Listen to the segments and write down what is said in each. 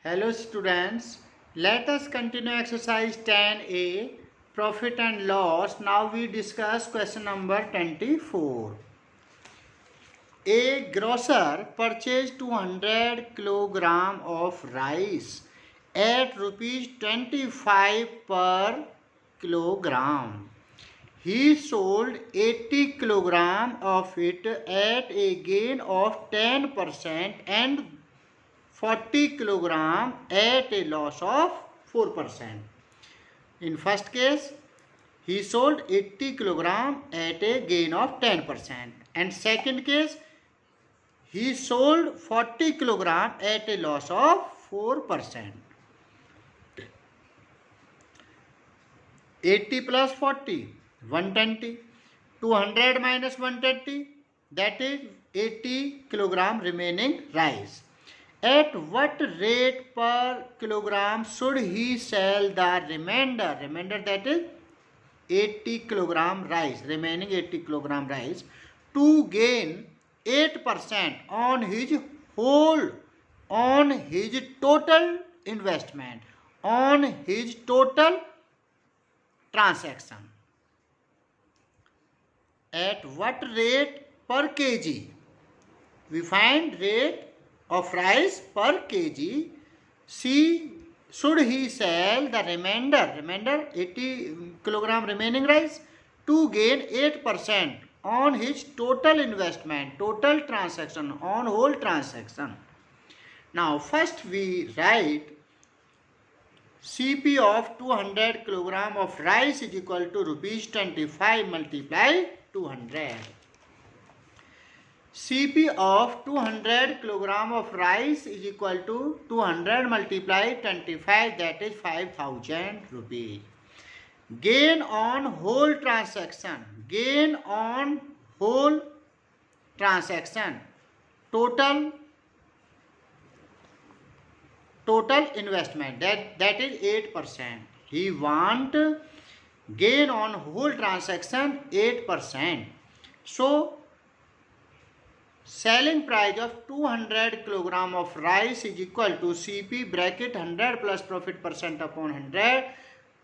Hello students, let us continue exercise 10a, profit and loss. Now we discuss question number 24. A grocer purchased 200 kilogram of rice at rupees 25 per kilogram. He sold 80 kilogram of it at a gain of 10% and 40 kilogram at a loss of 4%. In first case, he sold 80 kilogram at a gain of 10%. And second case, he sold 40 kilogram at a loss of 4%. 80 plus 40, 120. 200 minus 120, that is 80 kilogram remaining rice. At what rate per kilogram should he sell the remainder? Remainder, that is 80 kilogram rice, remaining 80 kilogram rice, to gain 8% on his total investment, on his total transaction. At what rate per kg? We find rate of rice per kg. C, should he sell the remainder 80 kilogram remaining rice to gain 8% on his total investment, total transaction, on whole transaction. Now first we write CP of 200 kilogram of rice is equal to rupees 25 multiply 200. CP of 200 kilogram of rice is equal to 200 multiply 25, that is 5000 rupees. Gain on whole transaction, gain on whole transaction, total investment, that is 8%. He want gain on whole transaction 8%. So selling price of 200 kilogram of rice is equal to CP bracket 100 plus profit percent upon 100.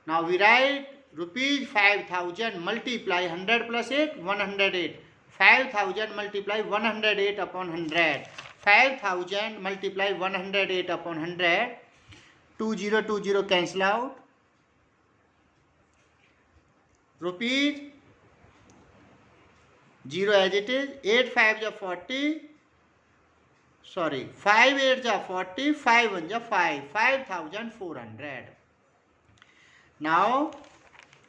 Now we write rupees 5000 multiply 100 plus 8, 108. 5000 multiply 108 upon 100. 5000 multiply 108 upon 100. 20 cancel out. Rupees 0 as it is. 8 5 are 40. Sorry, 5 8 are 40. 5 1 are 5. 5400. Now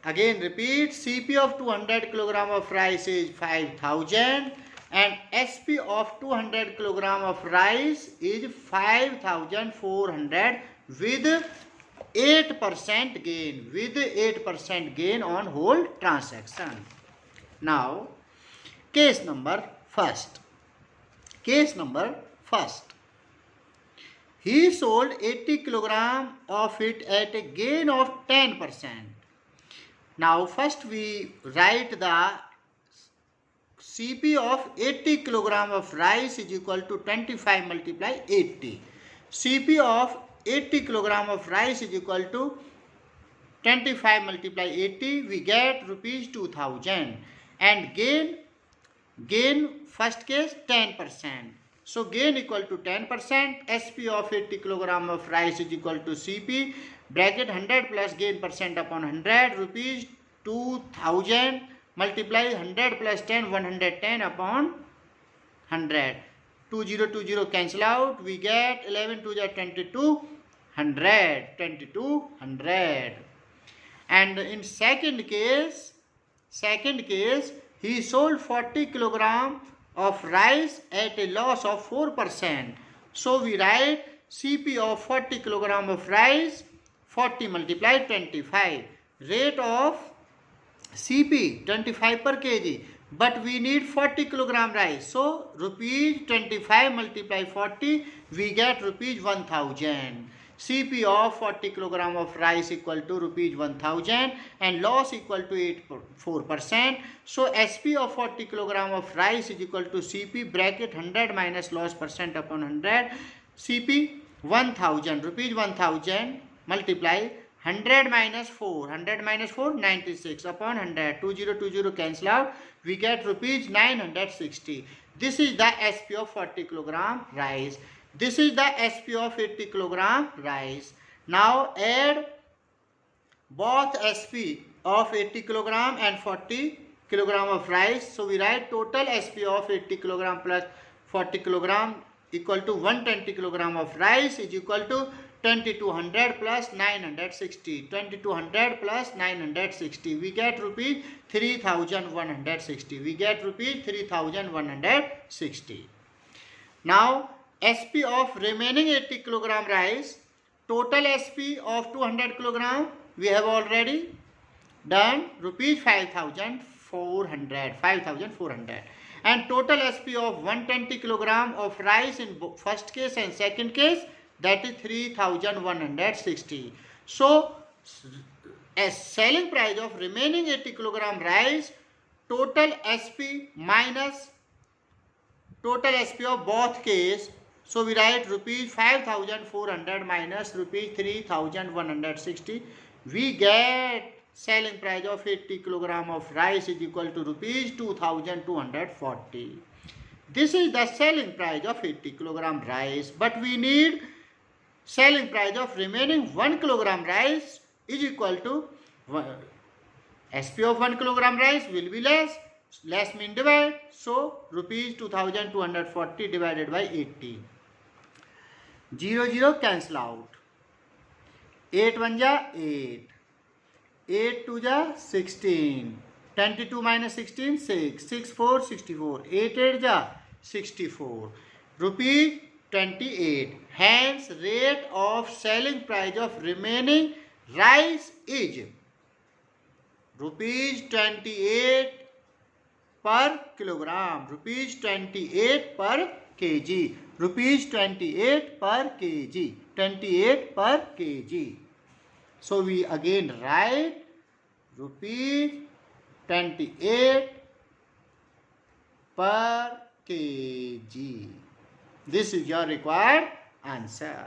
again repeat. CP of 200 kilogram of rice is 5000 and SP of 200 kilogram of rice is 5400 with 8% gain. With 8% gain on whole transaction. Now case number first. He sold 80 kilogram of it at a gain of 10%. Now first we write the CP of 80 kilogram of rice is equal to 25 multiply 80. CP of 80 kilogram of rice is equal to 25 multiply 80. We get rupees 2000 and gain first case 10%. So gain equal to 10%. SP of 80 kilogram of rice is equal to CP bracket 100 plus gain percent upon 100, rupees 2000 multiply 100 plus 10, 110 upon 100. 20 cancel out. We get 11 2 are 2200. And in second case he sold 40 kilogram of rice at a loss of 4%. So we write CP of 40 kilogram of rice, 40 multiply 25. Rate of CP 25 per kg, but we need 40 kilogram rice. So rupees 25 multiply 40, we get rupees 1000. CP of 40 kilogram of rice equal to rupees 1000 and loss equal to 4%. So SP of 40 kilogram of rice is equal to CP bracket 100 minus loss percent upon 100. CP 1000 rupees 1000 multiply 100 minus 4 100 minus 4 96 upon 100 20 cancel out, we get rupees 960. This is the SP of 40 kilogram rice. This is the SP of 80 kilogram rice. Now add both SP of 80 kilogram and 40 kilogram of rice. So we write total SP of 80 kilogram plus 40 kilogram equal to 120 kilogram of rice is equal to 2200 plus 960. 2200 plus 960. We get rupees 3160. We get rupees 3160. Now SP of remaining 80 kilogram rice, total SP of 200 kilogram we have already done, rupees 5400, and total SP of 120 kilogram of rice in first case and second case, that is 3160. So as selling price of remaining 80 kilogram rice, total SP minus total SP of both case, so we write rupees 5400 minus rupees 3160. We get selling price of 80 kilogram of rice is equal to rupees 2240. This is the selling price of 80 kilogram rice, but we need selling price of remaining 1 kilogram rice is equal to SP of 1 kilogram rice will be less mean divide, so rupees 2240 divided by 80. 0 cancel out. 8 1 ja 8. 8 2 ja 16. 22 minus 16 6. 6 4 64. 8 8 ja 64. Rupees 28. Hence rate of selling price of remaining rice is rupees 28 per kilogram. Rupees 28 per kg. Rupees 28 per kg. 28 per kg. So we again write rupees 28 per kg. This is your required answer.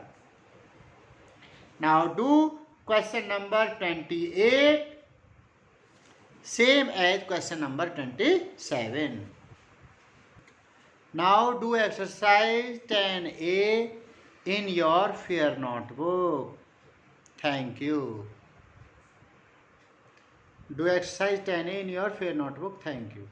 Now do question number 28 same as question number 27. Now do exercise 10A in your fair notebook. Thank you. Do exercise 10A in your fair notebook. Thank you.